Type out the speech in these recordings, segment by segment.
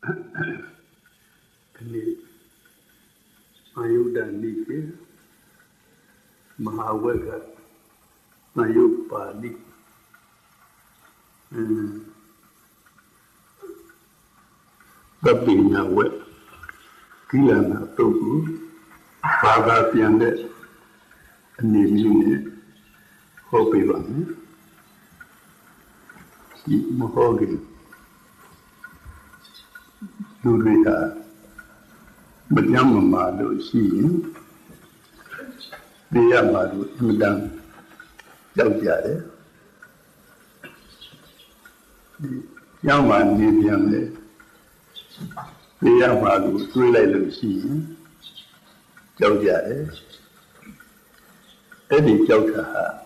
Ani Ayuda Niki Mahawega Mayupali Babinya we Kilana Togu Baba Piande Nimine Hopivan Mohogi Duriha Madamamado Shi Diyamadu Madam Yaujare Yaman Nibiame Diyamadu Trilay Shi Yaujare Eddie Jaukaha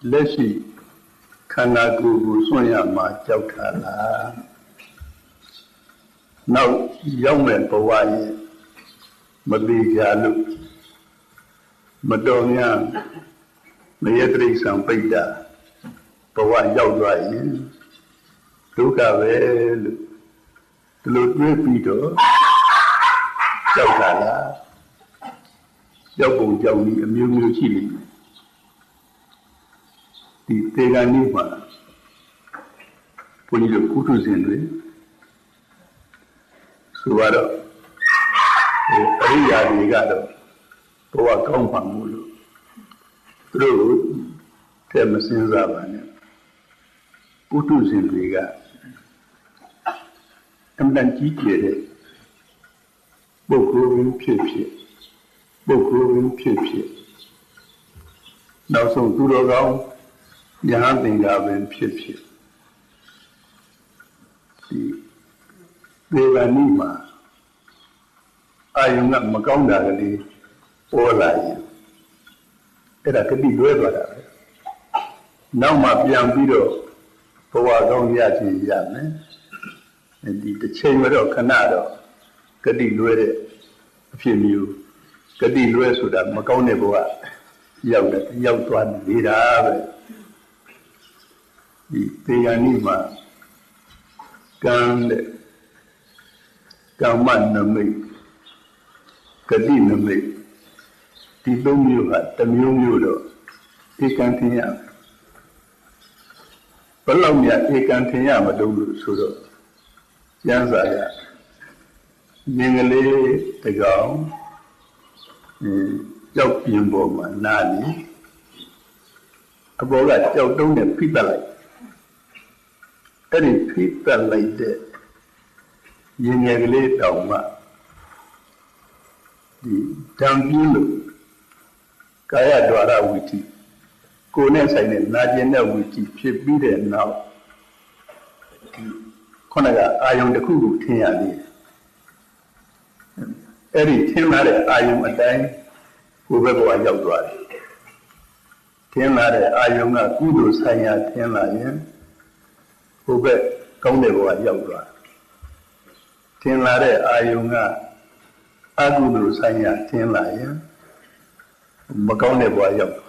Leshi Kanagu Soyama Jaukala Now, young men for why Madijalu Madonia Mayatri Sam Pita for why Yaudry Luka Vel Tulupito Jaukala Yabu Jauni, a Mu Chili the Teganipa when you go to Zenry. Suara, Ria Nigado, Poa Compamulu, through Temasin Zavane, Putus in Riga, and then Kiki, Boku in Pipsi, Boku in Pipsi. Now some Tudo, Yahanting Gavin Pipsi. Devanima Ayunga Magonda Ola Era could be Dwebara. Now my Biambido Poagon Yachi Yame and the chamber of Canada Kadi Luede a few new Kadi Luesuda Magoneboa Yautuan Vida the Devanima Gand Gaman Name, Kadina May, Tidomu, the Mudo, Ecantia. Palomia, Ecantia, Madame Sudo, Yanzaya, Yingale, the gown, Jokimbo, Nani, about that, don't have people like any people like that. Yingale Doma the Dambulo Kaya Dwara Witty Kone Sign Najena Witty should be there now. Konaga Ayam the Kuru Tiani Eddie Timare Ayam a dime whoever I yelled. Timare Ayama Kudu Saya Timayan who bet Konebo I yelled. Tinlare Ayunga Agulu Saya Tinlaya Macone Boyam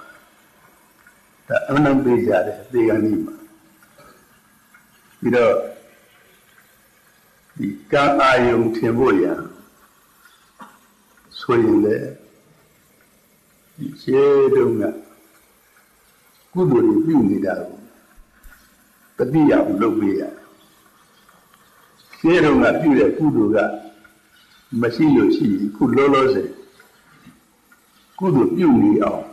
the Unambijade, the Anima. You know, the Gan Ayung Timboya swaying there, the Shedunga Guduri Bunida, the Dia Lubia. Serunga Pure Kuduga Masilo Si Kudolose Kudu Puni out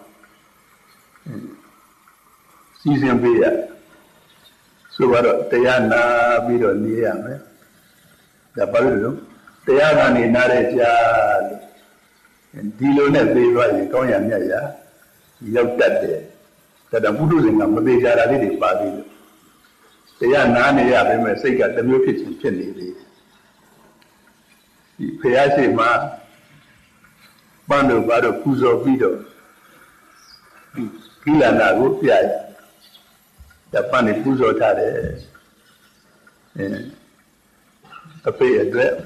Season Bia so what Tayana Bido Niame the Balu Tayana ni Nareja and Dilone Beva Koya Naya Yau Tate that a Buddha in a Madeja did it. They are none of say got the milk kitchen penny. The Payase Bando Bado Puzo Bido Kilana Rupia the funny Puzo Tade a pay address,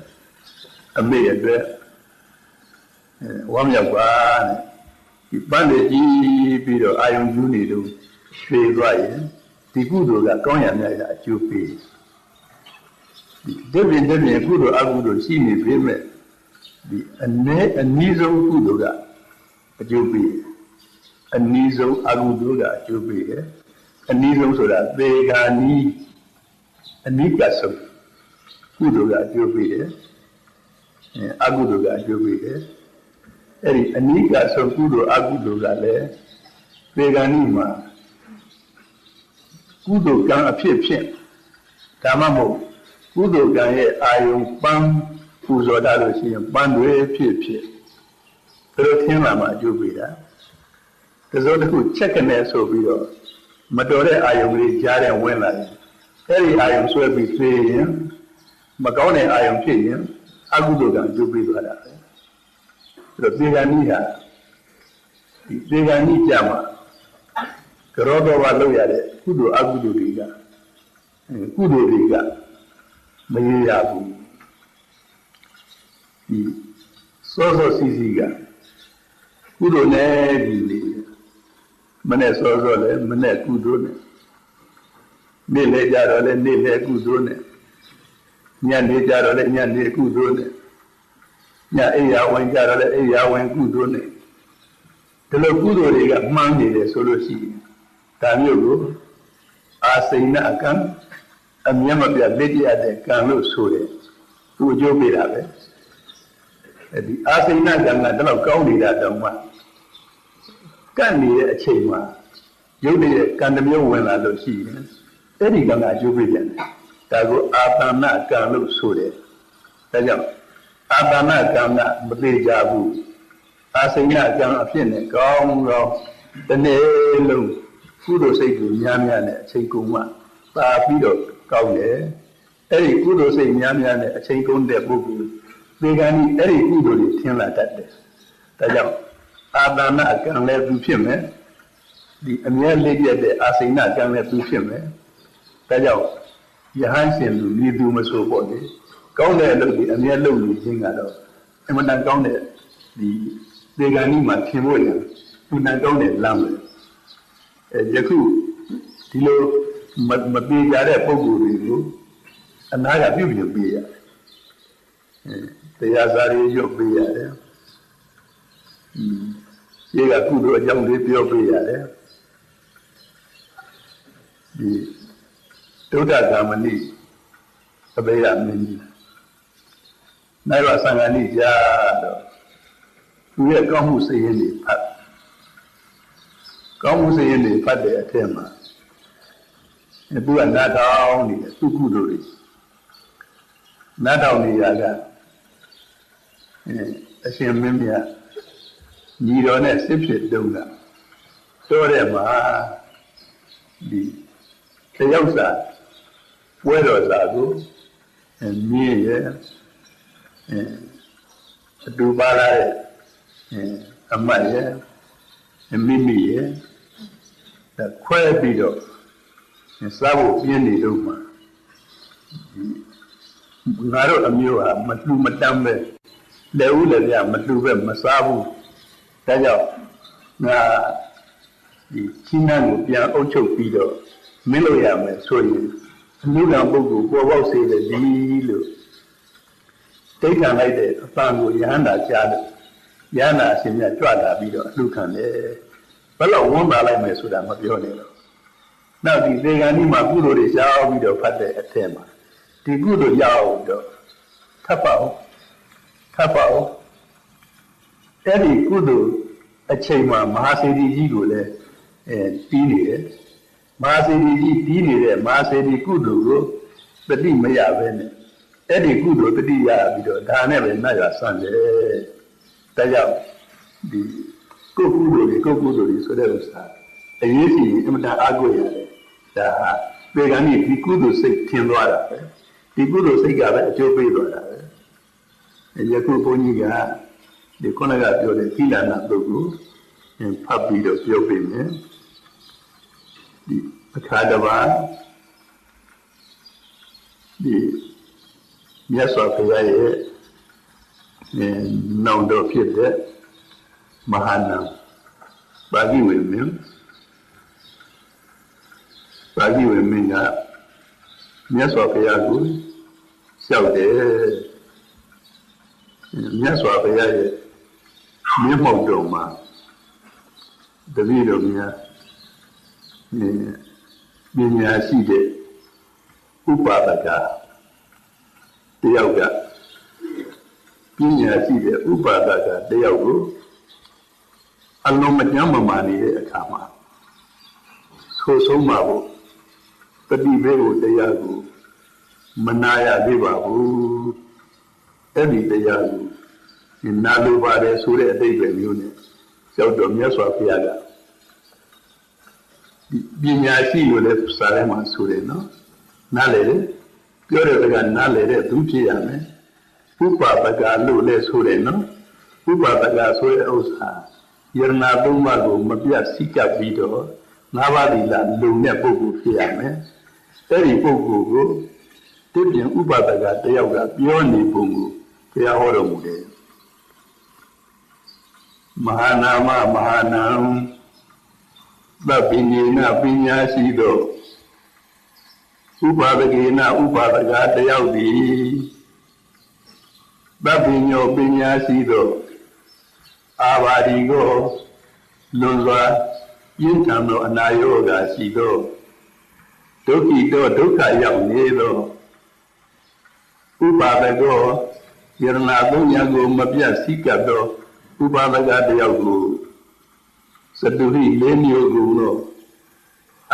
a may address, one of one. The bandage Bido Iron Juni to pay right. The good that going at you pay. ဒီပြင်ကုသိုလ်အကုသိုလ်ရှိနေပေမဲ့ဒီအနည်းဆုံးကုသိုလ်ကအကျိုးပေးအနည်းဆုံးအကုသိုလ်ကအကျိုးပေးတယ်အနည်းဆုံးဆိုတာသေဂာနီးအနိကဆုံးကုသိုလ်ကအကျိုးပေးတယ်အကုသိုလ်ကအကျိုးပေးတယ်အဲ့ဒီအနိကဆုံးကုသိုလ်အကုသိုလ်ကလည်းသေဂာနီးမှာကုသိုလ်ကံအဖြစ်ဖြင့်ဒါမှမဟုတ်ကုသိုလ်ကံရဲ့အာယုံပန်းပူဇော်တာလို့ရှိရင်ပန်းတွေဖြစ်သူတို့ထင်းလာမှအကျိုးပေးတာတစုံတစ်ခုချက်ကနေဆိုပြီးတော့မတော်တဲ့အာယုံလေးကြားတဲ့ဝင်လာရင်အဲ့ဒီအာယုံဆွဲပြီးသိရင်မကောင်းတဲ့အာယုံဖြစ်ရင်အကုသိုလ်ကံအကျိုးပေးသွားတာပဲအဲ့တော့သေဂာနိဟာဒီသေဂာနိကြမှာကရောတော်ဘာလုပ်ရတဲ့ကုသိုလ်အကုသိုလ်တွေကကုသိုလ်တွေကမရရဘူးဒီစောစီစီကကုသိုလ်နဲ့ဒီလေမနဲ့စောလည်းမနဲ့ကုသိုလ်နဲ့နေ့လေကြတော့လည်းနေ့လေကုသိုလ်နဲ့ညနေကြတော့လည်းညနေကုသိုလ်နဲ့ညအိယာဝင်ကြတော့လည်းအိယာဝင်ကုသိုလ်နဲ့ဒီလိုကုသိုလ်တွေကမှန်းနေတယ်ဆိုလို့ရှိရင်ဒါမျိုးကိုအာစိဏကံအမြတ်မပြလက်ရတဲ့ကံလို့ဆိုတယ်သူအကျိုးပေးတာပဲအဲဒီအာစိဏကံကတလောက်ကောင်းနေတာတောင်မှကန့်နေတဲ့အချိန်မှာရုပ်တည်းကံတစ်မျိုးဝင်လာလို့ရှိရင်အဲ့ဒီကံကအကျိုးပေးတယ်ဒါကိုအာသနာကံလို့ဆိုတယ်ဒါကြောင့်အာသနာကံကမသေးကြဘူးအာစိဏကံအဖြစ်နဲ့ကောင်းတစ်နေ့လုံးကုသိုလ်စိတ်ကိုများများနဲ့အချိန်ကုန်မှသာပြီးတော့ကောင်းတယ်အဲ့ဒီကုသိုလ်စိတ်များများနဲ့အချိန်ကုန်တဲ့ပုဂ္ဂိုလ်သေဂာနိအဲ့ဒီကုသိုလ်တွေထင်လာတတ်တယ်ဒါကြောင့်အာသနာကံလည်းသူဖြစ်မယ်ဒီအမြဲလေးပြတဲ့အာစိဏကံလည်းသူဖြစ်မယ်ဒါကြောင့်ယဟန်ရှင်လူဤသူမဆိုပေါ့လေကောင်းတဲ့အလုပ်ဒီအမြဲလုပ်နေခြင်းကတော့အမှန်တန်ကောင်းတဲ့ဒီသေဂာနိမှာထင်ဖို့ရတယ်သူတန်ကောင်းတဲ့လမ်းပဲယခုဒီလိုမပြေကြတဲ့ပုံကိုယ်တွေကိုအနာကပြုပြင်ပေးရတယ်တရားစာရေးရုပ်ပေးရတယ်ဒီကကုသိုလ်အကြောင်းလေးပြောပေးရတယ်ဒီဒုဒ္ဒဂာမဏိအဘေယမင်းကြီးနိုင်ရသံဃာနိကြာတော့သူရဲ့ကောင်းမှုစိတ်ရင်းတွေဖတ်ကောင်းမှုစိတ်ရင်းတွေဖတ်တဲ့အထက်မှာသူကနားထောင်နေတဲ့သူကုသိုလ်တွေနားထောင်နေရကအရှင်မင်းမြတ်ညီတော်နဲ့စစ်ဖြစ်တုန်းကတော်တဲ့မှာဒီတယောက်စာပွဲတော်စာကိုမြည်ရဲ့အတူပါလာတဲ့အမတ်ရဲ့မိမိရဲ့ခွဲပြီးတော့စားဖို့ပြင်းနေတော့မှငါတို့အမျိုးဟာမလှူမတမ်းပဲလက်ဦးလက်ပြမလှူပဲမစားဘူးဒါကြောင့်ငါဒီချင်းနှံကိုပြန်အုပ်ချုပ်ပြီးတော့မင်းလို့ရမယ်ဆိုရင်အမှုတော်ပုဂ္ဂိုလ်ပေါ်ပေါက်စေတယ်ဒီလို့တိတ်ခံလိုက်တဲ့အပန်းကိုယဟန္တာကြားလို့ယဟန္တာအရှင်မြတ်ကြွလာပြီးတော့အလှခံတယ်ဘယ်လောက်ဝန်းပါလိုက်မယ်ဆိုတာမပြောနဲ့တော့နောက်ဒီသေဂာနိမှာကုသိုလ်တွေရှားပြီးတော့ဖတ်တဲ့အထက်မှာဒီကုသိုလ်ရအောင်တော့ထပ်ပါအောင်အဲ့ဒီကုသိုလ်အချိန်မှာမဟာစေတီကြီးကိုလည်းတီးနေတယ်မဟာစေတီကြီးတီးနေတဲ့မဟာစေတီကုသိုလ်ကိုတတိမရပဲနဲ့အဲ့ဒီကုသိုလ်တတိရပြီးတော့ဒါနဲ့ပဲနတ်ရဆန်းတယ်ဒါကြောင့်ဒီကိုယ်ကုသိုလ်တွေဆိုတဲ့ဥစ္စာအရေးကြီးအမှန်တရားအားကိုးရတယ်ဒါဟာသေဂာနိဒီကုသိုလ်စိတ်ထင်သွားတာပဲဒီကုသိုလ်စိတ်ကပဲအကျိုးပေးသွားတာပဲယခုဘုန်းကြီးကဒီခုနကပြောတဲ့သီလနာပုဂ္ဂိုလ်ဖတ်ပြီးတော့ပြောပေးမယ်ဒီအခါတစ်ပါးဒီမြတ်စွာဘုရားရဲ့နောင်တော်ဖြစ်တဲ့မဟာနာပါဠိဝေမင်းကမြတ်စွာဘုရားကို ရောက်တယ်မြတ်စွာဘုရားရဲ့မျက်မှောက်တော်မှာတပည့်တော်များပညာရှိတဲ့ဥပါဒကတယောက်ကပညာရှိတဲ့ဥပါဒကတယောက်ကိုအလုံးမကြမ်းမမာနေတဲ့အခါမှာဆိုဆုံးမှာဖို့တတိဘေကိုတရားကိုမနာရသေးပါဘူးအဲ့ဒီတရားကိုနာလိုပါတယ်ဆိုတဲ့အတိတ်ပဲမျိုးနဲ့ရောက်တော့မြတ်စွာဘုရားကပညာရှိလို့လည်းစာထဲမှာဆိုတယ်နော်နားလေတယ်ပြောတဲ့ကနားလေတဲ့သူဖြစ်ရမယ်ဥပပကလို့လည်းဆိုတယ်နော်ဥပပကဆိုတဲ့ဥစ္စာယရနာသုံးပါးကိုမပြတ်စိတ်ကပ်ပြီးတော့ငါးပါးဒီလာလုံတဲ့ပုဂ္ဂိုလ်ဖြစ်ရမယ်အဲ့ဒီပုဂ္ဂိုလ်ကိုတိပြင်းဥပပကတယောက်ကပြောနေပုံကိုဘုရားဟောတော်မူတယ်မဟာနာမမဟာနံသဗ္ဗိနေနပညာရှိသောဥပါဒကေနဥပါဒကတယောက်သည်သဗ္ဗညောပညာရှိသောအာဘာဒီကိုလွန်စွာပြင်းထန်သောအနာရောဂါရှိသောဒုက္ခိတောဒုက္ခရောက်နေသောဥပါဒကောယရဏသုံးညာကိုမပြတ်စိကပ်သောဥပါဒကတယောက်ကိုစတုဟိလေးမျိုးကိုတော့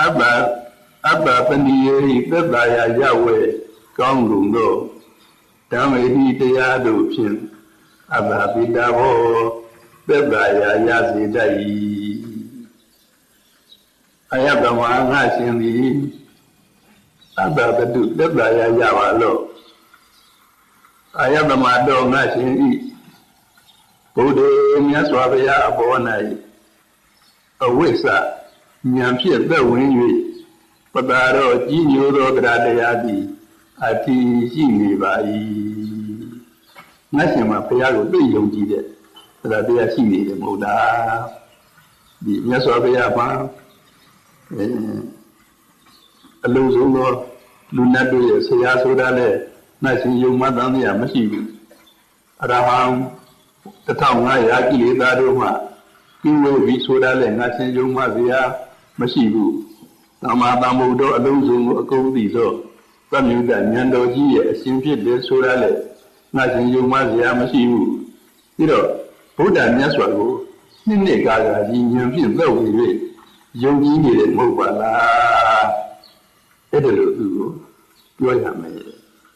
အဘပဏိယေဟိသက်သာယာရဝဲကောင်းကုန်သောဓမ္မေဟိတရားတို့ဖြင့်အဘပိတာဘောသက်သာယာရစေတတ်၏အယတမငါရှင်သည်အဘပတုသက်သာယာရပါလော့အယတမတော်ငါရှင်၏ဘုဒ္ဓမြတ်စွာဘုရားအပေါ်၌အဝိဇ္ဇဉာဏ်ဖြင့်သက်ဝင်၍ပတာတော်ကြီးညိုသောတရားတရားသည်အထီးရှိနေပါ၏ငါရှင်မှာဘုရားကိုသိယုံကြည်တဲ့တရားတရားရှိနေတယ်မဟုတ်လားဒီမြတ်စွာဘုရားမှာအလုံးစုံသောလူနတ်တို့ရဲ့ဆရာဆိုတာလဲငါရှင်ယုံမှန်းတမ်းရမရှိဘူးအရဟံ1500ကိလေသာတို့မှကျင်းဝေပြီးဆိုတာလဲငါရှင်ယုံမှစရာမရှိဘူးသမ္မာသမ္ဗုဒ္ဓအလုံးစုံကိုအကုန်သိသောသဗ္ဗညုတဉာဏ်တော်ကြီးရဲ့အရှင်ဖြစ်တယ်ဆိုတာလဲငါရှင်ယုံမှစရာမရှိဘူးပြီးတော့ဗုဒ္ဓမြတ်စွာကိုနှစ်ကာလကြီးဉာဏ်ဖြင့်သက်ဝင်၍ယုံကြည်နေတယ်မဟုတ်ပါလားအဲ့ဒါလို့သူကိုပြောရမယ်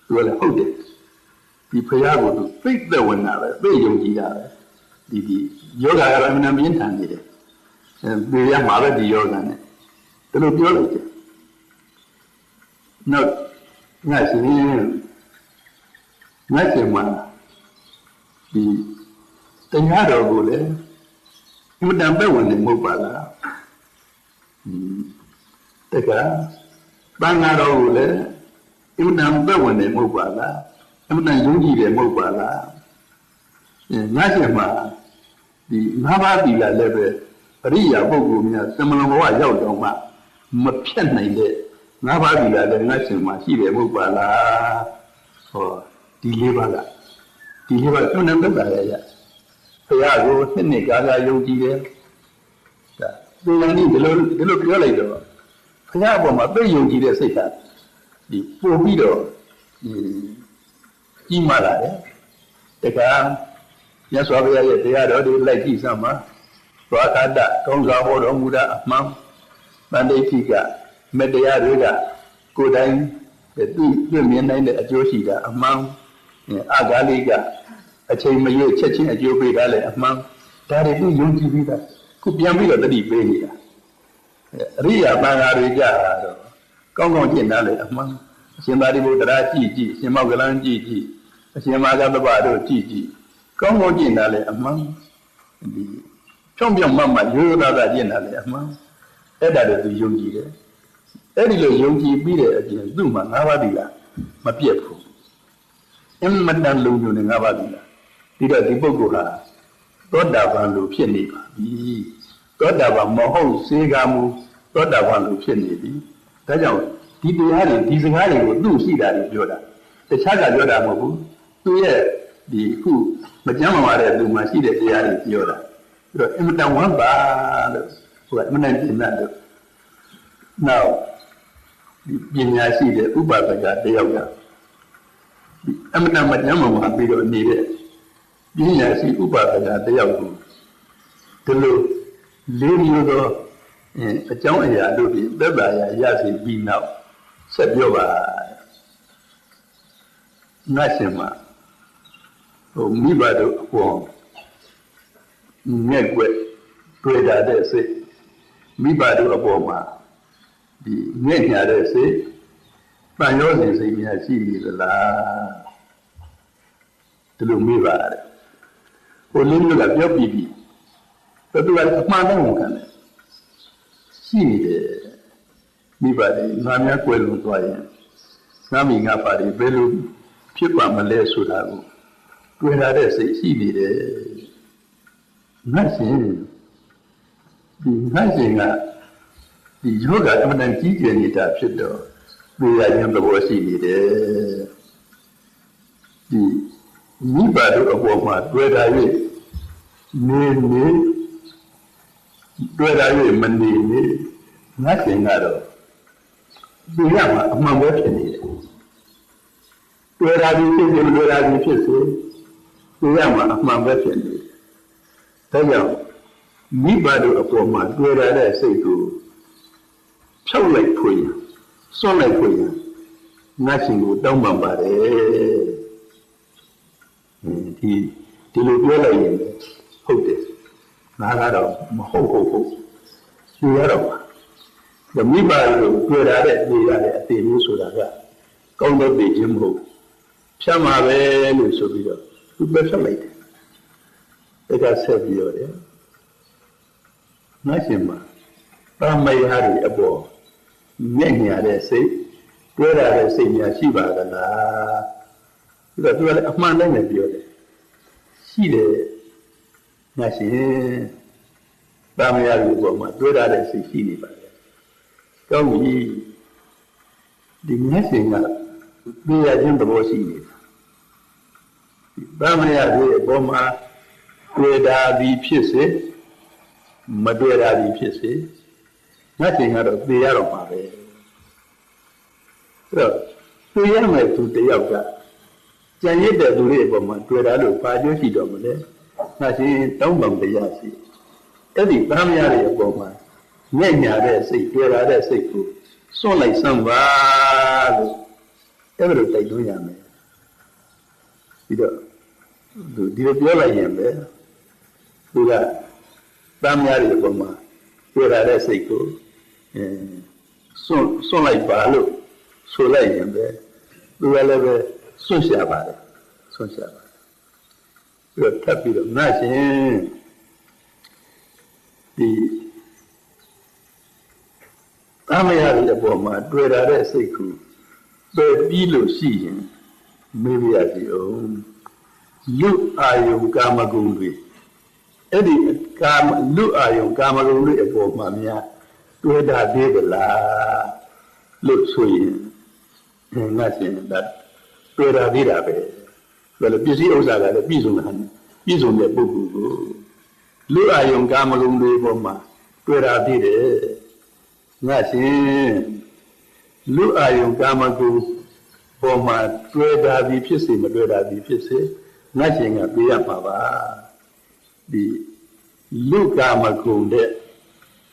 ပြောလဲဟုတ်တယ်ဒီဖရာကိုသူသိသက်ဝင်တာပဲသိယုံကြည်တာပဲဒီယောဂကတော့အမှန်ပြင်းထန်နေတယ်ပြေရမှာပဲဒီယောဂနဲ့ဒါလို့ပြောလိုက်တယ်နောက်ငါရှင်မှာဒီတရားတော်ကိုလည်းအမှန်တန်ပဲဝင်နေမဟုတ်ပါလားတကယ်တန်ဃာတော်ကိုလည်းအမှန်တန်ပဲဝင်နေမဟုတ်ပါလားအမှန်တန်ယုံကြည်တယ်မဟုတ်ပါလားငါရှင်မှာဒီငါးပါးသီလလည်းပဲအရိယာပုဂ္ဂိုလ်များသမဏဘဝရောက်တော့မှမဖြတ်နိုင်တဲ့ငါးပါးသီလလည်းငါရှင်မှာရှိတယ်မဟုတ်ပါလားဟောဒီလေးပါးကျွမ်းတဲ့သက်သာရဘုရားကိုနှစ်ကာလယုံကြည်တယ်ဒါဒီလိုပြောလိုက်တော့ဘုရားအပေါ်မှာသိယုံကြည်တဲ့စိတ်ကဒီပို့ပြီးတော့ကြီးမားလာတယ်တခါမြတ်စွာဘုရားရဲ့တရားတော်တွေလိုက်ကြည့်စမ်းပါသွားခတကောင်းစွာဟောတော်မူတာအမှန်တန်တိဋ္ဌိကမေတ္တရားတွေကကိုယ်တိုင်တွေ့မြင်နိုင်တဲ့အကျိုးရှိတာအမှန်အဂါလိကအချိန်မရွေးချက်ချင်းအကျိုးပေးတာလည်းအမှန်ဒါတွေသူယုံကြည်ပြီးသားခုပြန်ပြီးတော့တတိပေးနေတာအရိယာဘာသာတွေကြတော့ကောင်းကောင်းကျင့်တာလည်းအမှန်အရှင်သာရိပုတ္တရာကြည်အရှင်မောဂလန်ကြည်အရှင်မာဂတပတို့ကြည်ကောင်းကောင်းကျင့်တာလည်းအမှန်ဒီဖြောင်းဖြောင်းမမရိုးရိုးသားသားကျင့်တာလည်းအမှန်အဲ့ဒါလည်းသူယုံကြည်တယ်အဲ့ဒီလိုယုံကြည်ပြီးတဲ့အပြင်သူ့မှာ၅ပါးသီလမပြတ်ဘူးအမှန်တန်လုံးလုံးနဲ့၅ပါးသီလဒီတော့ဒီပုဂ္ဂိုလ်ဟာသောတာပန်လို့ဖြစ်နေပါပြီသောတာပန်မဟုတ်စေကမူသောတာပန်လို့ဖြစ်နေပြီဒါကြောင့်ဒီတရားတွေဒီစကားတွေကိုသူ့ရှိတာတွေပြောတာ တခြားကပြောတာမဟုတ်ဘူးသူရဲ့ဒီခုမကြမ်းမမာတဲ့လူမှရှိတဲ့တရားတွေပြောတာပြီးတော့အင်မတန်ဝမ်းပါလို့ဟိုကအမှန်တန်ကျင့်တတ်လို့နောက်ဒီပညာရှိတဲ့ဥပဒကတယောက်ကအမှန်တန်မကြမ်းမမာပြီးတော့နေတဲ့ပညာရှိဥပဒကတယောက်ကိုဒီလိုလေးမျိုးသောအကြောင်းအရာတို့ဒီသက်သာရာရစီပြီးနောက်ဆက်ပြောပါငါရှင်မှာဟိုမိဘတို့အပေါ်ငဲ့ွက်တွေ့တာတဲ့စိတ်မိဘတို့အပေါ်မှာဒီငဲ့ညာတဲ့စိတ်ပန်ရောစဉ်စိတ်များရှိနေသလားဒီလိုမိပါတယ်ဟိုလေးမျိုးကပြောပြီးပြီသူကအမှန်တမ်းဝန်ခံတယ်ရှိနေတယ်မိဘတွေငါများကွယ်လွန်သွားရင်ငါမိငါပါတွေဘယ်လိုဖြစ်ပါမလဲဆိုတာကိုတွေ့လာတဲ့စိတ်ရှိနေတယ်ငါရှင်ဒီငါရှင်ကဒီယောဂအမှန်တန်ကြီးကျယ်နေတာဖြစ်တော့တွေ့ရခြင်းသဘောရှိနေတယ်ဒီမိဘတို့အပေါ်မှာတွေ့တာ၍နေတွေ့တာ၍မနေနေငါရှင်ကတော့ဒီရမှာအမှန်ပဲဖြစ်နေတယ်တွေ့တာဒီဖြစ်စေမတွေ့တာဒီဖြစ်စေဒီရမှာအမှန်ပဲဖြစ်နေတယ်ဒါကြောင့်မိဘတို့အပေါ်မှာတွေ့ရတဲ့စိတ်ကိုဖြောက်လိုက်ဖွင့်စွန့်လိုက်ဖွင့်ငါရှင်ကိုတောင်းပန်ပါတယ်ဒီလိုပြောလိုက်ရင်ဟုတ်တယ်ငါကတော့မဟုတ်ယူရတော့ပါမိဘတို့တွေ့ရတဲ့နေရတဲ့အသေးမျိုးဆိုတာကကောင်းတဲ့သိခြင်းမဟုတ်ဖြတ်မှာပဲလို့ဆိုပြီးတော့သူပဲဖြတ်လိုက်တယ်ဒါကဆက်ပြီးရတယ်ငါရှင်မှာပါမယဟာတွေအပေါ်ညံ့ညာတဲ့စိတ်တွေ့ရတဲ့စိတ်များရှိပါကလားဒါကသူကလည်းအမှန်တမ်းနဲ့ပြောတယ်ရှိတယ်ငါရှင်ပါမယတွေအပေါ်မှာတွေ့ရတဲ့စိတ်ရှိနေပါတယ်ကောင်းပြီဒီငါရှင်ကတွေ့ရခြင်းသဘောရှိနေတာပါမယတွေအပေါ်မှာတွေ့တာဒီဖြစ်စေမတွေ့တာဒီဖြစ်စေငါရှင်ကတော့သိရတော့မှာပဲအဲ့တော့သိရမယ်သူတယောက်ကကြံရစ်တဲ့သူတွေအပေါ်မှာတွေ့တာလို့ဘာကျိုးရှိတော့မလဲငါရှင်တောင်းပန်တရားရှိအဲ့ဒီပါမယတွေအပေါ်မှာညံ့ညာတဲ့စိတ်တွေ့ရတဲ့စိတ်ကိုစွန့်လိုက်စမ်းပါလို့အဲ့လိုတိုက်တွန်းရမယ်ပြီးတော့ဒီလိုပြောလိုက်ရင်ပဲသူကပါမယတွေအပေါ်မှာတွေ့ရတဲ့စိတ်ကိုစွန့်လိုက်ပါလို့ဆိုလိုက်ရင်ပဲသူကလည်းပဲစွန့်ရှာပါတယ်ပြီးတော့ထပ်ပြီးတော့ငါရှင်ဒီပါမယတွေအပေါ်မှာတွေ့ရတဲ့စိတ်ကိုပယ်ပြီးလို့ရှိရင်မေးရစီအောင်လူအာယုကာမဂုဏ်တွေအဲ့ဒီလူအာယုကာမဂုဏ်တွေအပေါ်မှာများတွေ့တာသေးသလားလို့ဆိုရင်ငါရှင်ဒါတွေ့တာသေးတာပဲဒါလည်းပစ္စည်းဥစ္စာကလည်းပြည့်စုံတဲ့ပုဂ္ဂိုလ်ကိုလူအာယုကာမဂုဏ်တွေပေါ်မှာတွေ့တာသေးတယ်ငါရှင်လူအာယုကာမဂုဏ်ပေါ်မှာတွေ့တာဒီဖြစ်စေမတွေ့တာဒီဖြစ်စေငါရှင်ကပြရမှာပါဒီလူကာမဂုဏ်တဲ့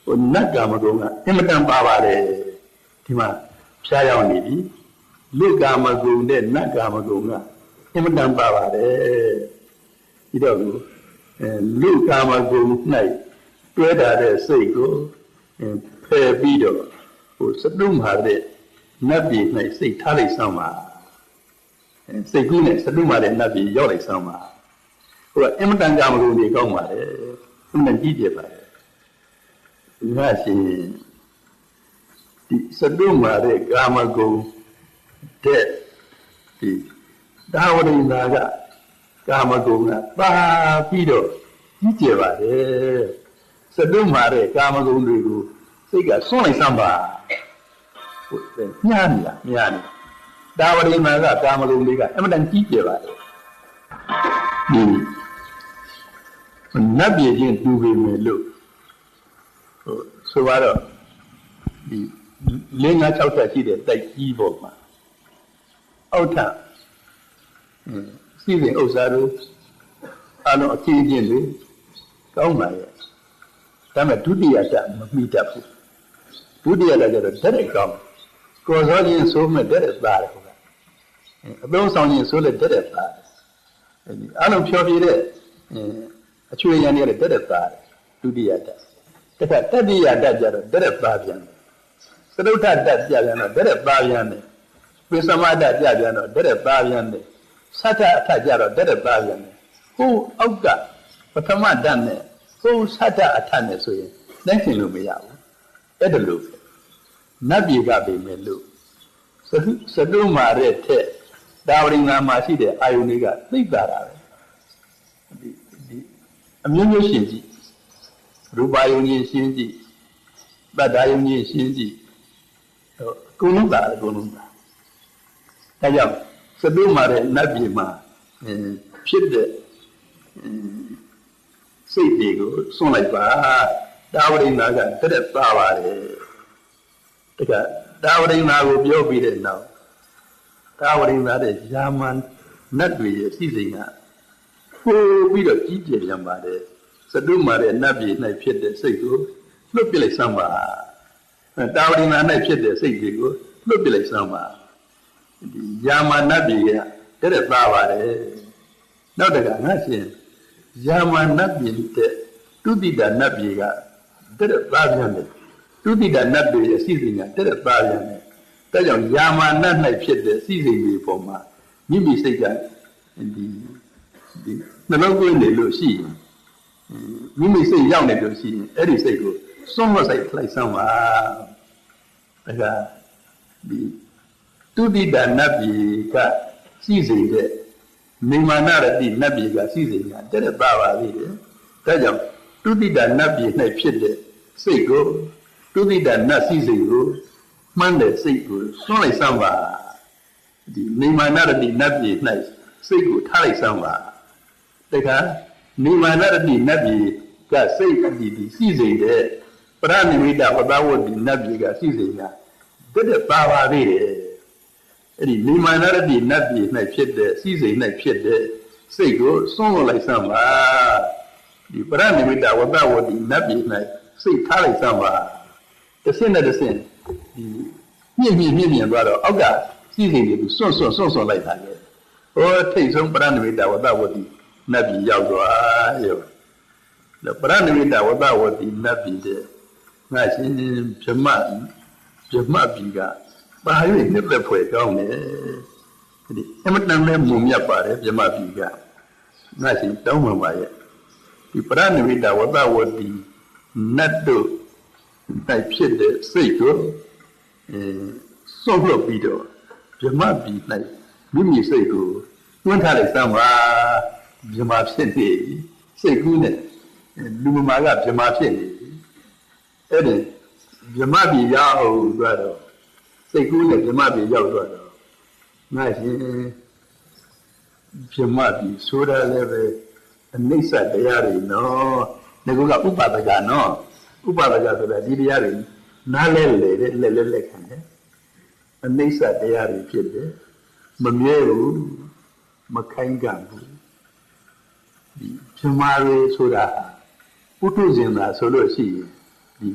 ဟိုနတ်ကာမဂုဏ်ကအင်မတန်ပါပါတယ်ဒီမှာဖြားရောက်နေပြီလူကာမဂုဏ်တဲ့နတ်ကာမဂုဏ်ကအင်မတန်ပါပါတယ်ဒီတော့လူကာမဂုဏ်၌တွဲတာတဲ့စိတ်ကိုဖယ်ပြီးတော့ဟိုစတုမာတဲ့နတ်ပြည်၌စိတ်ထားလိုက်စမ်းပါစိတ်ကူးနဲ့စတုမာတဲ့နတ်ပြည်ရောက်လိုက်စမ်းပါဟိုကအင်မတန်ကာမဂုဏ်တွေကောင်းပါတယ်အင်မတန်ကြီးကျယ်ပါတယ်ငါရှင်ဒီစတုမာတဲ့ကာမဂုဏ်တဲ့ဒီဒါဝရိနာကကာမဂုဏ်ကပါပြီးတော့ကြီးကျယ်ပါတယ်စတုမာတဲ့ကာမဂုဏ်တွေကိုစိတ်ကစွန့်လိုက်စမ်းပါဟုတ်တယ်ညားနေတာ ဒါဝရိမာကကာမဂုဏ်တွေကအမှန်တန်ကြီးကျယ်ပါတယ်ဒီနတ်ပြည်ချင်းတူပေမယ်လို့ဆိုတော့ဒီ၄၅၆ထပ်ရှိတဲ့တိုက်ကြီးပေါ်မှာအောက်ထပ်စီးတဲ့ဥစ္စာတို့အလုံးအခင်းချင်းတွေကောင်းပါရဲ့ဒါပေမဲ့ဒုတိယတက်မမိတတ်ဘူးဒုတိယတက်ကျတော့တက်ကောင်းကိုယ်စောချင်းဆိုမဲ့တက်သားတယ်ဟုတ်လားအသုံးဆောင်ချင်းဆိုလည်းတက်သားတယ်အလုံးဖြောပြတဲ့အချွေရံတွေကလည်းတက်သားတယ်ဒုတိယတက်တတိယတက်ကျတော့တက်သားပြန်သရုတ်ထတက်ပြပြန်တော့တက်သားပြန်တယ်ပိသမတတက်ပြန်တော့တက်သားပြန်တယ်သတ္တအထကျတော့တက်သားပြန်တယ်ဟိုအောက်ကပထမတက်နဲ့ဟိုသတ္တအထနဲ့ဆိုရင်နိုင်ခင်လို့မရဘူးအဲ့ဒါလို့နတ်ပြည်ကပဲမယ်လို့စတုမာရဲ့ထက်ဒါဝရိငါမှာရှိတဲ့အာယုန်တွေကသိပ်ပါတာပဲဒီအမျိုးမျိုးရှင်းကြည့်ရူပယုံကြီးရှင်းကြည့်တတ္တယုံကြီးရှင်းကြည့်အကုန်လုံးပါအကုန်လုံးပါဒါကြောင့်စတုမာရဲ့နတ်ပြည်မှာဖြစ်တဲ့စိတ်တွေကိုစွန့်လိုက်ပါဒါဝရိငါကတက်ပါပါတယ်တကဒါဝရိငါကိုပြောပြီးတဲ့နောက်ဒါဝရိငါတဲ့ယာမန်နတ်တွေရဲ့စီစဉ်ကပို့ပြီးတော့ကြီးကျယ်ပြန်ပါတယ်စတုမာရဲ့နတ်ပြည်၌ဖြစ်တဲ့စိတ်ကိုလွတ်ပြလိုက်စမ်းပါဒါဝရိငါ၌ဖြစ်တဲ့စိတ်တွေကိုလွတ်ပြလိုက်စမ်းပါဒီယာမန်နတ်ပြည်ကတက်ပါပါတယ်နောက်တကငါရှင်ယာမန်နတ်ပြည်တဲ့တုတိတနတ်ပြည်ကတက်ပါပြန်တယ်တုတိတနတ်ပြည်ရဲ့စီစဉ်ကတက်ပါပြန်တယ်ဒါကြောင့်ယာမနတ်၌ဖြစ်တဲ့စီစဉ်တွေပေါ်မှာမိမိစိတ်ကဒီနှလုံးသွင်းနေလို့ရှိရင်မိမိစိတ်ရောက်နေလို့ရှိရင်အဲ့ဒီစိတ်ကိုစွန့်လွတ်ဆိုင်လိုက်စမ်းပါဒါကဒီတုတိတနတ်ပြည်ကစီစဉ်တဲ့နေမာနရတိနတ်ပြည်ကစီစဉ်ကတက်ပါပါသေးတယ်ဒါကြောင့်တုတိတနတ်ပြည်၌ဖြစ်တဲ့စိတ်ကိုတုတိတနတ်စီစဉ်ကိုမှန်းတဲ့စိတ်ကိုစွန့်လိုက်စမ်းပါဒီနေမာနရတိနတ်ပြည်၌စိတ်ကိုထားလိုက်စမ်းပါတခါနေမာနရတိနတ်ပြည်ကစိတ်အတ္တိစီစဉ်တဲ့ပရဏိမိတဝတ္တဝတ္တိနတ်ပြည်ကစီစဉ်ကတက်ပါပါသေးတယ်အဲ့ဒီနေမာနရတိနတ်ပြည်၌ဖြစ်တဲ့စီစဉ်၌ဖြစ်တဲ့စိတ်ကိုစွန့်လွတ်လိုက်စမ်းပါဒီပရဏိမိတဝတ္တဝတ္တိနတ်ပြည်၌စိတ်ထားလိုက်စမ်းပါတစ်စင်းနဲ့တစ်စင်းဒီမြင့်သွားတော့အောက်ကစီစဉ်တွေကိုစွန့်လိုက်တာလေဟောထိတ်ဆုံးပရဏိမိတဝတ္တဝတ္တိနတ်ပြည်ရောက်သွားရောပရဏိမိတဝတ္တဝတ္တိနတ်ပြည်တဲ့ငါရှင်ဗြဟ္မပြည်ကပါ၍နှစ်သက်ဖွယ်ကောင်းတယ်ဒီအမတန်နဲ့မုံမြတ်ပါတယ်ဗြဟ္မပြည်ကငါရှင်တောင်းပန်ပါရဲ့ဒီပရဏိမိတဝတ္တဝတ္တိနတ်တို့တိုက်ဖြစ်တဲ့စိတ်ကိုစွန့်လွတ်ပြီးတော့ဗြဟ္မပြည်၌မိမိစိတ်ကိုတွန်းထားလိုက်စမ်းပါဗြဟ္မဖြစ်နေစိတ်ကူးနဲ့လူမမာကဗြဟ္မဖြစ်နေအဲ့ဒီဗြဟ္မပြည်ရောက်သွားတော့စိတ်ကူးနဲ့ဗြဟ္မပြည်ရောက်သွားတော့ငါရှင်ဗြဟ္မပြည်ဆိုတာလည်းပဲအနိစ္စတရားတွေနော်ငါကဥပဒကနော်ဥပဒကဆိုတာဒီတရားတွေနားလဲလက်ခံတယ်အနိစ္စတရားတွေဖြစ်တယ်မမြဲဘူးမခိုင်းကံဘူးဒီဗြဟ္မာတွေဆိုတာပုထုဇဉ်သာဆိုလို့ရှိရင်ဒီ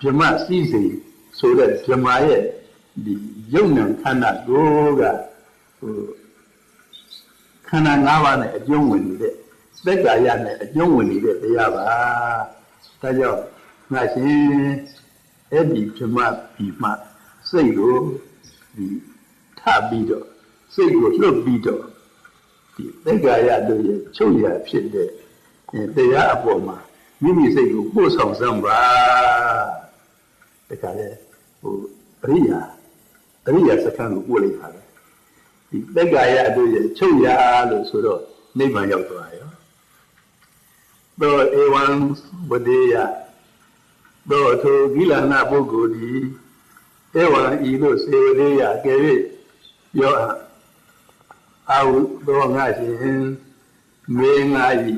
ဗြဟ္မစီစိဆိုတဲ့ဗြဟ္မာရဲ့ဒီယုံနံခန္ဓာကိုကခန္ဓာ၅ပါးနဲ့အကျုံးဝင်နေတဲ့သက်ကာယနဲ့အကျုံးဝင်နေတဲ့တရားပါဒါကြောင့်ငါရှင်အဲ့ဒီဗြဟ္မပြီးမှစိတ်ကိုဒီထပြီးတော့စိတ်ကိုလွတ်ပြီးတော့ဒီသက်ကာယတို့ရဲ့ချုပ်ရဖြစ်တဲ့တရားအပေါ်မှာမိမိစိတ်ကိုပို့ဆောင်စမ်းပါတခါလေပရိယာစခန်းကိုပို့လိုက်ပါလေဒီသက်ကာယတို့ရဲ့ချုပ်ရလို့ဆိုတော့နိဗ္ဗာန်ရောက်သွားရောသောဧဝံဝဒေယသောထိုကိလနာပုဂ္ဂိုလ်သည်ဧဝံဤသို့စေဝဒေယကဲ၍ ပြောအာဟုသောငါရှင်မေငါဤ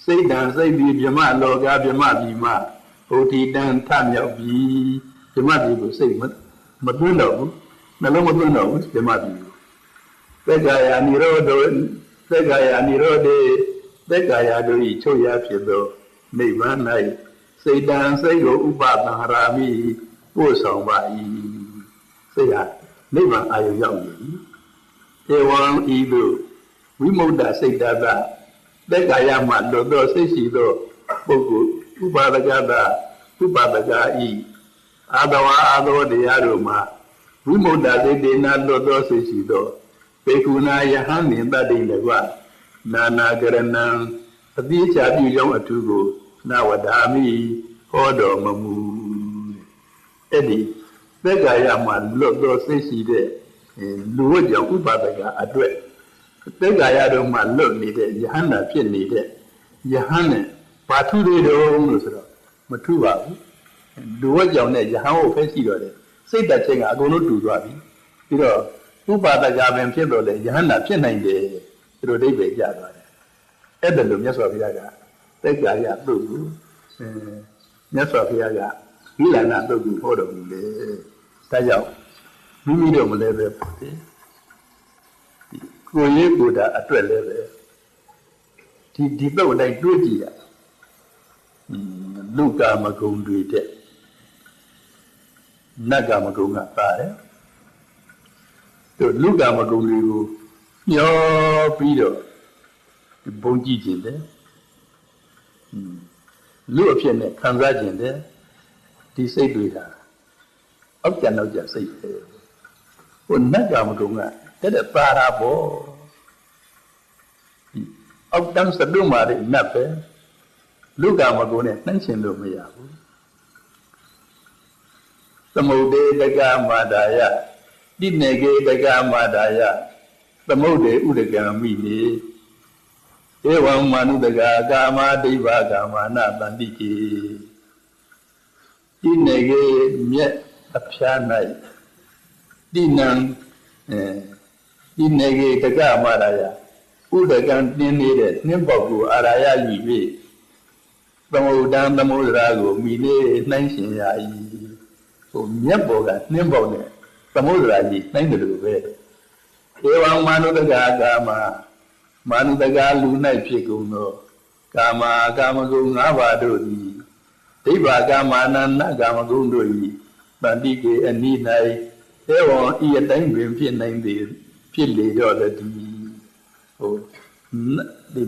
စိတ်တံစိတ်ဒီဗြဟ္မလောကဗြဟ္မပြည်မှာဘုဒ္ဓတံထမြောက်ပြီဗြဟ္မပြည်ကိုစိတ်မသွင်းတော့ဘူးနှလုံးမသွင်းတော့ဘူးဗြဟ္မပြည်ကိုသက္ကာယနိရောဓသက္ကာယနိရောဓေသက္ကာယတို့ဤချုပ်ရဖြစ်သောနိဗ္ဗာန်၌စိတ်တံစိတ်ကိုဥပသံရာမိပို့ဆောင်ပါ၏စိတ်ဟာနိဗ္ဗာန်အာရုံရောက်နေပြီဧဝံဤသို့ဝိမု ക്ത စိတ်တသသက်ကာယမှလွတ်သောစိတ်ရှိသောပုဂ္ဂိုလ်ဥပါဒကတာဥပါဒကာဤအာသဝအာသောတရားတို့မှာဝိမု ക്ത စိတ်တေနလွတ်သောစိတ်ရှိသောဘေကုဏယဟန်နိတ္တိတကွနာနာကရဏံအတိအကျပြုကြောင်းအထူးကိုနဝဒာမိဟောတော်မမူအဲ့ဒီသက်ကာယမှာလွတ်သောစိတ်ရှိတဲ့လူဝတ်ကြောင့်ဥပါဒကာအတွက်သက်ကာယတို့မှလွတ်နေတဲ့ယဟန္တာဖြစ်နေတဲ့ယဟန်နဲ့ဘာထုတွေတုံးလို့ဆိုတော့မထုပါဘူးလူဝတ်ကြောင့်နဲ့ယဟန်ကိုဖဲရှိတော့တယ်စိတ်တချင်းကအကုန်လုံးတူသွားပြီပြီးတော့ဥပါဒကာပင်ဖြစ်တော့လေယဟန္တာဖြစ်နိုင်တယ်သူတို့အိဗယ်ကြသွားတယ်အဲ့ဒါလို့မြတ်စွာဘုရားကသက်ကာယသုတ်ကိုမြတ်စွာဘုရားကဝိလန္ဒသုတ်ကိုဟောတော်မူလေဒါကြောင့်မိမိတို့မလဲပဲပေါ့လေကိုယ်ရေးကိုယ်တာအတွက်လည်းပဲဒီတော့တိုင်းတွေးကြည့်ရလူကာမဂုဏ်တွေတဲ့နတ်ကာမဂုဏ်ကပါတယ်တို့လူကာမဂုဏ်တွေကိုမျောပြီးတော့ဘုံကြည့်ခြင်းတယ်လူအဖြစ်နဲ့ခံစားခြင်းတယ်ဒီစိတ်တွေဟာအောက်ကျနောက်ကျစိတ်ပဲဟိုနတ်ကာမဂုဏ်ကတဲ့ပါရာဘောအောက်တန်းစတုမာတဲ့နတ်ပဲလူကာမဂုဏ်နဲ့နှိုင်းရှင်လို့မရဘူးသမုဒ္ဒေတကမာဒါယတိနေကေတကမာဒါယသမုဒ္ဒေဥဒကံမိနေဧဝံမနုတကကာမဒိဗ္ဗကာမနာတန္တိကေတိနေကေမြတ်အဖျား၌တိနံဒီနေကေတကမာရာယဥဒကံတင်းနေတဲ့နှင်းပေါက်ကိုအာရာယယူ၍သမုဒ္ဒံသမုဒ္ဒရာကိုမိနေနှိုင်းရှင်ရ၏ဟိုမြတ်ဘောကနှင်းပေါက်နဲ့သမုဒ္ဒရာကြီးနှိုင်းတယ်လို့ပဲဧဝံမာနုတကကာမမာနုတကလူ၌ဖြစ်ကုန်သောကာမကာမဂုဏ်၅ပါးတို့သည်ဒိဗ္ဗကာမနာနကာမဂုဏ်တို့၏တန္တိကေအနိ၌ဧဝံဤအတိုင်းပင်ဖြစ်နိုင်သည်ဖြစ်လေတော့တည်းဟိုဒီ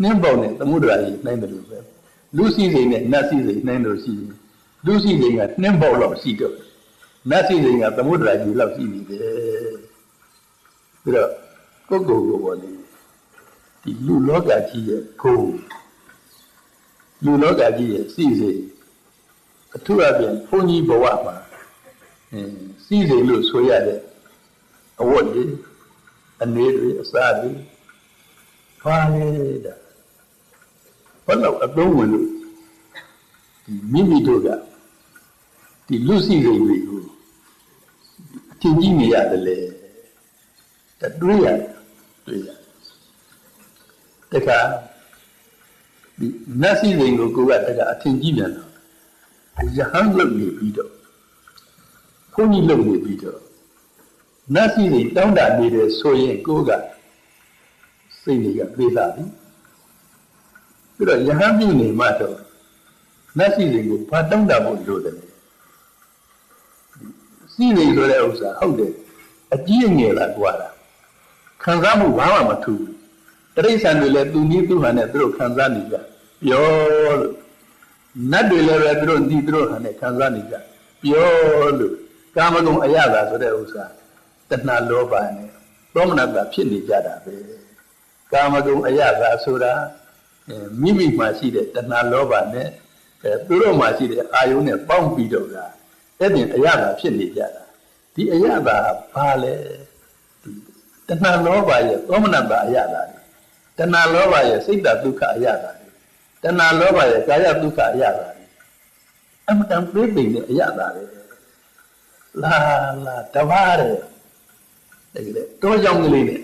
နှင်းပေါက်နဲ့သမုဒ္ဒရာကြီးနိုင်တယ်လို့ပဲလူစည်းစိမ်နဲ့နတ်စည်းစိမ်နိုင်လို့ရှိရင်လူစည်းစိမ်ကနှင်းပေါက်လောက်ရှိတော့နတ်စည်းစိမ်ကသမုဒ္ဒရာကြီးလောက်ရှိနေတယ်ပြီးတော့ကိုယ်ပေါ်လေဒီလူလောကကြီးရဲ့ကိုယ်လူလောကကြီးရဲ့စည်းစိမ်အထူးအပြင်ဘုန်းကြီးဘဝမှာစည်းစိမ်လို့ဆိုရတဲ့အဝတ်တွေအနေတွေအစားတွေပါလေတာဘာလို့အသုံးဝင်လို့ဒီမိမိတို့ကဒီလူစည်းစိမ်တွေကိုအထင်ကြီးနေရတယ်လေတွေးရတခါဒီနတ်စည်းစိမ်ကိုကိုယ်ကတခါအထင်ကြီးပြန်တော့ယဟန်လုပ်နေပြီးတော့ဘုန်းကြီးလုပ်နေပြီးတော့နတ်စည်းစိမ်တောင်းတနေတယ်ဆိုရင်ကိုယ်ကစိတ်တွေကပြေးလာပြီပြီးတော့ယဟန်ပြုနေမှတော့နတ်စည်းစိမ်ကိုဘာတောင်းတဖို့လိုတယ်စည်းစိမ်ဆိုတဲ့ဥစ္စာဟုတ်တယ်အကြီးအငယ်လားကွာတာခံစားမှုဘာမှမထူးဘူးတရိစ္ဆာန်တွေလည်းသူနည်းသူဟန်နဲ့သူတို့ခံစားနေကြပြောလို့နတ်တွေလည်းပဲသူတို့ဒီသူတို့ဟန်နဲ့ခံစားနေကြပြောလို့ကာမဂုဏ်အရသာဆိုတဲ့ဥစ္စာတဏှာလောဘနဲ့သောမနတာဖြစ်နေကြတာပဲကာမဂုဏ်အရသာဆိုတာမိမိမှာရှိတဲ့တဏှာလောဘနဲ့သူတို့မှာရှိတဲ့အာယုံနဲ့ပေါင်းပြီးတော့အဲ့ဒီအရသာဖြစ်နေကြတာဒီအရသာဘာလဲတဏှာလောဘရဲ့သောမနတာအရသာတဏှာလောဘရဲ့စိတ်တဒုက္ခအရသာတဏှာလောဘရဲ့ကာယဒုက္ခအရသာအမှန်တန်ပြေးပိန်တဲ့အရသာပဲလာတဘာတဲ့ တယ်လေတော့ကြောင့်ကလေးနဲ့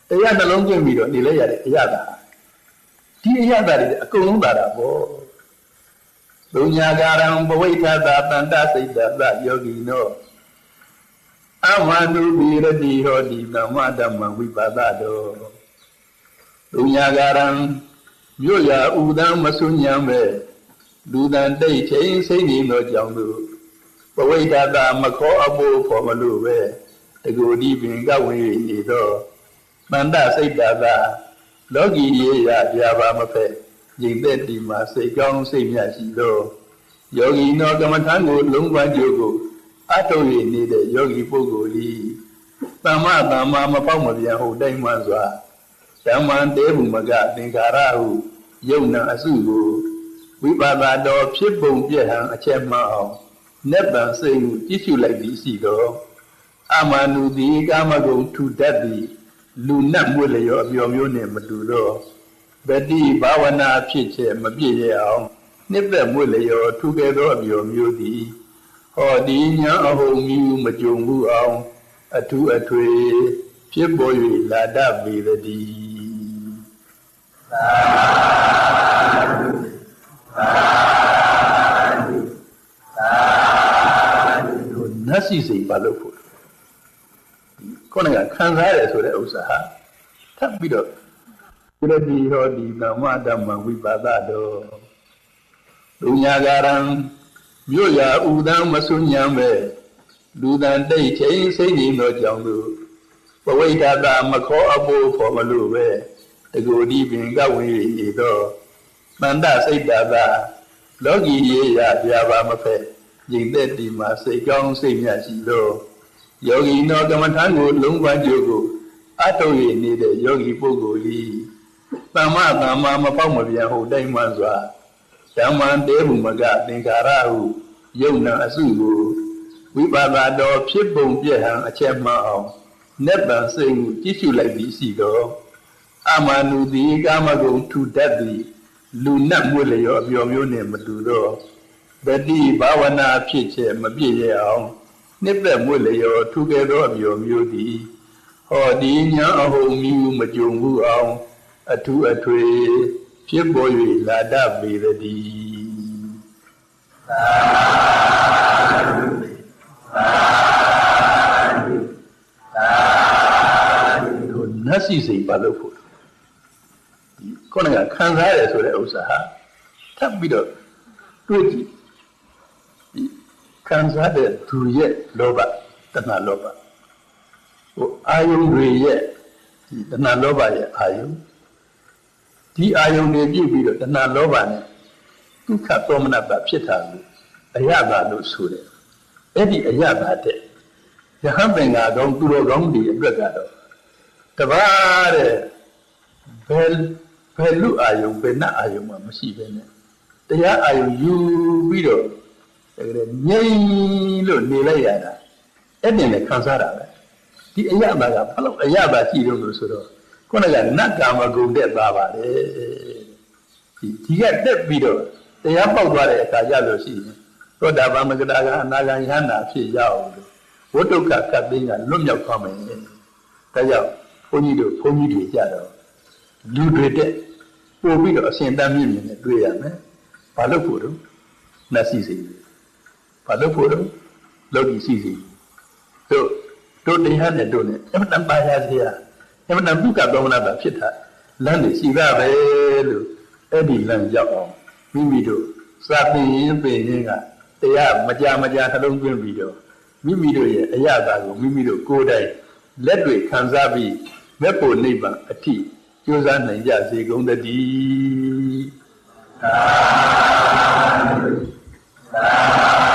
တရားနှလုံးသွင်းပြီးတော့နေလဲရတဲ့အရာသာဒီအရာသာတွေအကုန်လုံးသာတာပေါ့လူညာကာရံဘဝိထတာတန္တစိတ်တသယောဂီနောအမနုပိရတိဟောတိသမ္မာဓမ္မဝိပါဒတောလူညာကာရံမြို့ရာဥဒံမဆုညံပဲလူတန်တိတ်ချင်းစိတ်နေသောကြောင့်သူဘဝိထတာမခေါ်အဖို့ဖို့မလို့ပဲတကူဒီပင်ကဝေနေသောတန္တစိတ်တသလောကီရေရပြပါမဖက်ဉိမ့်သက်ဒီမှာစိတ်ကောင်းစိတ်မြတ်ရှိသောယောဂီနောကမ္မထံကိုလုံးဝကြိုးကိုအထုတ်ရနေတဲ့ယောဂီပုဂ္ဂိုလ်ဤသမ္မာမပေါက်မပြန်ဟုတ်တိုင်းမှစွာဓမ္မံတေဘုမကသင်္ခါရဟုယုံနာအစုကိုဝိပါဒတော်ဖြစ်ပုံပြည့်ဟံအချက်မှအောင်နက်ပံစိတ်ကိုကြည့်ရှုလိုက်ပြီးရှိသောအမနုတိကာမဂုဏ်ထူတတ်သည်လူနတ်မွေလျောအပျော်မျိုးနှင့်မတူတော့ဗတိဘာဝနာဖြစ်ချက်မပြည့်ရအောင်နှစ်သက်မွေလျောထူကဲသောအပျော်မျိုးသည်ဟောဒီညာအဟုံမြူမကြုံဘူးအောင်အထူးအထွေဖြစ်ပေါ်၍လာတတ်ပေသည်သာဓုသာဓုသာဓုနတ်စီစိတ်ဘာလို့ဖို့ခေါင်းကခံစားရဆိုတဲ့ဥစ္စာဟာထပ်ပြီးတော့ပြရတိဟောဒီသမ္မာဓမ္မဝိပါဒတော်လူညာကာရံမြို့ရာဥဒံမဆုညံပဲလူတန်တိတ်ချင်းစိတ်နေသောကြောင့်သူဘဝိဒတာမခေါ်အဖို့ဖို့မလို့ပဲတကူဒီပင်ကဝေနေသောတန္တစိတ်တသာလောကီရေရပြပါမဖက်ဉိမ့်သက်ဒီမှာစိတ်ကောင်းစိတ်မြတ်ရှိသောယောဂီနောကမ္မထံကိုလုံးဝကြိုးကိုအထုတ်ရနေတဲ့ယောဂီပုဂ္ဂိုလ်ဤသမ္မာမပေါက်မပြန်ဟုတ်တိုင်းမှစွာဓမ္မံတေဘုမကသင်္ခါရဟုယုံနာအစုကိုဝိပါဒတော်ဖြစ်ပုံပြည့်ဟံအချက်မှအောင်နက်ပံစိတ်ကိုကြည့်ရှုလိုက်ပြီးရှိသောအမနုတိကာမဂုဏ်ထူတတ်သည်လူနတ်မွေလျောအပျော်မျိုးနှင့်မတူတော့ဗတိဘာဝနာဖြစ်ချက်မပြည့်ရအောင်နှစ်သက်မွေလျောထူကဲသောအပျော်မျိုးသည်ဟောဒီညာအဟုံမြူမကြုံဘူးအောင်အထူးအထွေဖြစ်ပေါ်၍လာတတ်ပေသည်သာဓုသာဓုသာဓုနတ်စီစိတ်ဘာလို့ဖို့ခေါင်းကခံစားရဆိုတဲ့ဥစ္စာဟာထပ်ပြီးတော့တွေ့ကြည့်ခံစားတဲ့သူရဲ့လောဘတဏှာလောဘအာယုန်တွေရဲ့ဒီတဏှာလောဘရဲ့အာယုန်ဒီအာယုန်တွေပြည့်ပြီးတော့တဏှာလောဘနဲ့ဒုက္ခသောမနတဖြစ်တာလို့အယတာလို့ဆိုတယ်အဲ့ဒီအယတာတဲ့ယဟန်ပင်ကောင်းသူတော်ကောင်းတွေအတွက်ကတော့တပါးတဲ့ဘယ်လူအာယုန်ဘယ်နတ်အာယုန်မှမရှိပဲနဲ့တရားအာယုန်ယူပြီးတော့တကယ်ငြိမ်လို့နေလိုက်ရတာအဲ့ဒီနဲ့ခံစားတာပဲဒီအယတာကဘာလို့အယတာကြည့်လို့ဆိုတော့ခုနကနတ်ကာမဂုဏ်တက်သွားပါတယ်ဒီကတက်ပြီးတော့တရားပေါက်သွားတဲ့အခါကျလို့ရှိရင်သောတာပန်မဂ္ဂတာကအနာဂံယန္တာဖြစ်ရအောင်လို့ဝိတုက္ခကပ်သိန်းကလွတ်မြောက်သွားမယ်ဒါကြောင့်ဘုန်းကြီးတွေကြတော့လူတွေတက်ပို့ပြီးတော့အရှင်တန်းမြင့်မြင့်နဲ့တွေ့ရမယ်ဘာလို့ဖို့တော့နတ်စီစီဘာလို့ဖို့တော့လောကီစီစီတို့တရားနဲ့တို့နဲ့အမှန်တန်ပါရစေရအမှန်တန်ဘုကသောမနာတာဖြစ်တာလမ်းတွေရှိပါပဲလို့အဲ့ဒီလမ်းရောက်အောင်မိမိတို့စာသင်ရင်ပင်ရင်ကတရားမကြနှလုံးသွင်းပြီးတော့မိမိတို့ရဲ့အရသာကိုမိမိတို့ကိုယ်တိုင်လက်တွေခံစားပြီးမဲ့ဖို့နိဗ္ဗာန်အထိကြိုးစားနိုင်ကြစေကုန်သတည်းသာ